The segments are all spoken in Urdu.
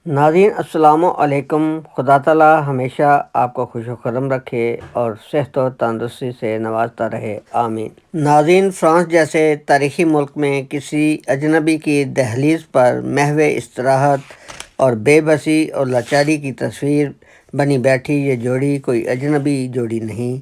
ناظرین السلام علیکم۔ خدا تعالی ہمیشہ آپ کو خوش و خرم رکھے اور صحت و تندرستی سے نوازتا رہے، آمین۔ ناظرین، فرانس جیسے تاریخی ملک میں کسی اجنبی کی دہلیز پر محو استراحت اور بے بسی اور لاچاری کی تصویر بنی بیٹھی یہ جوڑی کوئی اجنبی جوڑی نہیں،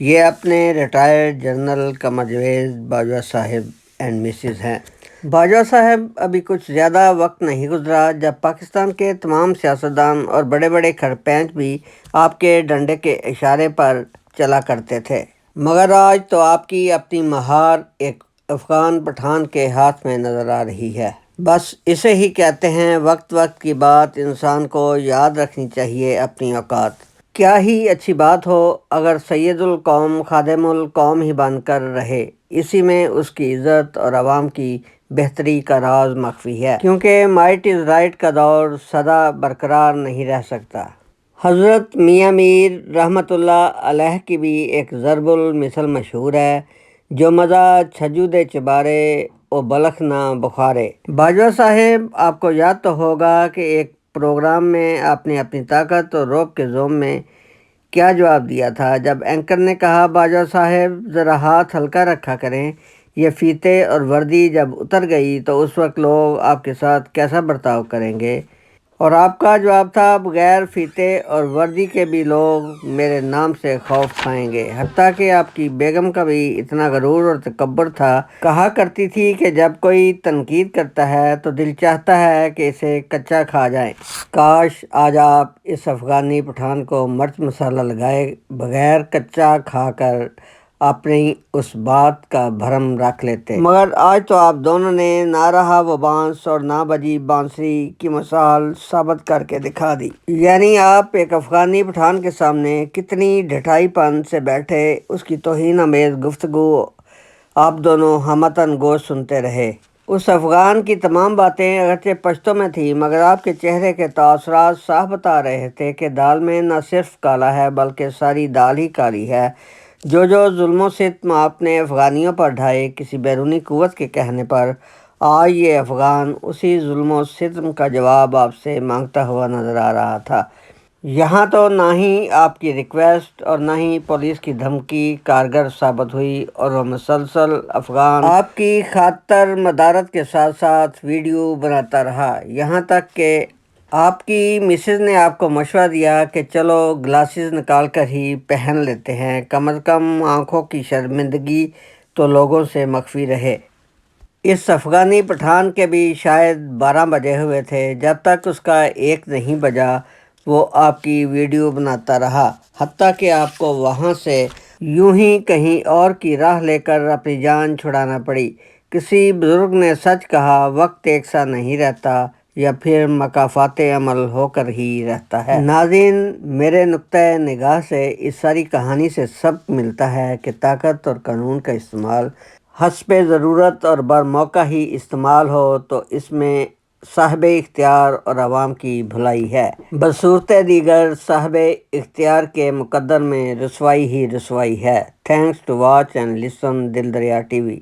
یہ اپنے ریٹائرڈ جنرل قمر جاوید باجوہ صاحب اینڈ مسز ہیں۔ باجوہ صاحب ابھی کچھ زیادہ وقت نہیں گزرا جب پاکستان کے تمام سیاستدان اور بڑے بڑے کھڑپینچ بھی آپ کے ڈنڈے کے اشارے پر چلا کرتے تھے، مگر آج تو آپ کی اپنی مہار ایک افغان پٹھان کے ہاتھ میں نظر آ رہی ہے۔ بس اسے ہی کہتے ہیں وقت وقت کی بات، انسان کو یاد رکھنی چاہیے اپنی اوقات۔ کیا ہی اچھی بات ہو اگر سید القوم خادم القوم ہی بن کر رہے، اسی میں اس کی عزت اور عوام کی بہتری کا راز مخفی ہے، کیونکہ مائٹ از رائٹ کا دور سدا برقرار نہیں رہ سکتا۔ حضرت میاں میر رحمۃ اللہ علیہ کی بھی ایک ضرب المثل مشہور ہے، جو مزہ چھجو دے چبارے او بلخ نہ بخارے۔ باجوہ صاحب، آپ کو یاد تو ہوگا کہ ایک پروگرام میں آپ نے اپنی طاقت اور رعب کے زوم میں کیا جواب دیا تھا جب اینکر نے کہا، باجوہ صاحب ذرا ہاتھ ہلکا رکھا کریں، یہ فیتے اور وردی جب اتر گئی تو اس وقت لوگ آپ کے ساتھ کیسا برتاؤ کریں گے؟ اور آپ کا جواب تھا، بغیر فیتے اور وردی کے بھی لوگ میرے نام سے خوف کھائیں گے۔ حتیٰ کہ آپ کی بیگم کا بھی اتنا غرور اور تکبر تھا، کہا کرتی تھی کہ جب کوئی تنقید کرتا ہے تو دل چاہتا ہے کہ اسے کچا کھا جائیں۔ کاش آج آپ اس افغانی پٹھان کو مرچ مسالہ لگائے بغیر کچا کھا کر اپنی اس بات کا بھرم رکھ لیتے، مگر آج تو آپ دونوں نے نہ رہا وہ بانس اور نہ بجی بانسری کی مثال ثابت کر کے دکھا دی۔ یعنی آپ ایک افغانی پٹھان کے سامنے کتنی ڈھٹائی پن سے بیٹھے، اس کی توہین آمیز گفتگو آپ دونوں ہمتن گوش سنتے رہے۔ اس افغان کی تمام باتیں اگرچہ پشتو میں تھی، مگر آپ کے چہرے کے تاثرات صاف بتا رہے تھے کہ دال میں نہ صرف کالا ہے بلکہ ساری دال ہی کالی ہے۔ جو ظلم و ستم آپ نے افغانیوں پر ڈھائے کسی بیرونی قوت کے کہنے پر، آج یہ افغان اسی ظلم و ستم کا جواب آپ سے مانگتا ہوا نظر آ رہا تھا۔ یہاں تو نہ ہی آپ کی ریکویسٹ اور نہ ہی پولیس کی دھمکی کارگر ثابت ہوئی اور وہ مسلسل افغان آپ کی خاطر مدارت کے ساتھ ساتھ ویڈیو بناتا رہا، یہاں تک کہ آپ کی مسز نے آپ کو مشورہ دیا کہ چلو گلاسز نکال کر ہی پہن لیتے ہیں، کم از کم آنکھوں کی شرمندگی تو لوگوں سے مخفی رہے۔ اس افغانی پٹھان کے بھی شاید 12 بجے ہوئے تھے جب تک اس کا 1 نہیں بجا وہ آپ کی ویڈیو بناتا رہا، حتیٰ کہ آپ کو وہاں سے یوں ہی کہیں اور کی راہ لے کر اپنی جان چھڑانا پڑی۔ کسی بزرگ نے سچ کہا، وقت ایک سا نہیں رہتا، یا پھر مکافات عمل ہو کر ہی رہتا ہے۔ ناظرین، میرے نقطۂ نگاہ سے اس ساری کہانی سے سبق ملتا ہے کہ طاقت اور قانون کا استعمال حسب ضرورت اور برموقع ہی استعمال ہو تو اس میں صاحب اختیار اور عوام کی بھلائی ہے، بصورت دیگر صاحب اختیار کے مقدر میں رسوائی ہی رسوائی ہے۔ Thanks to watch and listen Dil Darya T V.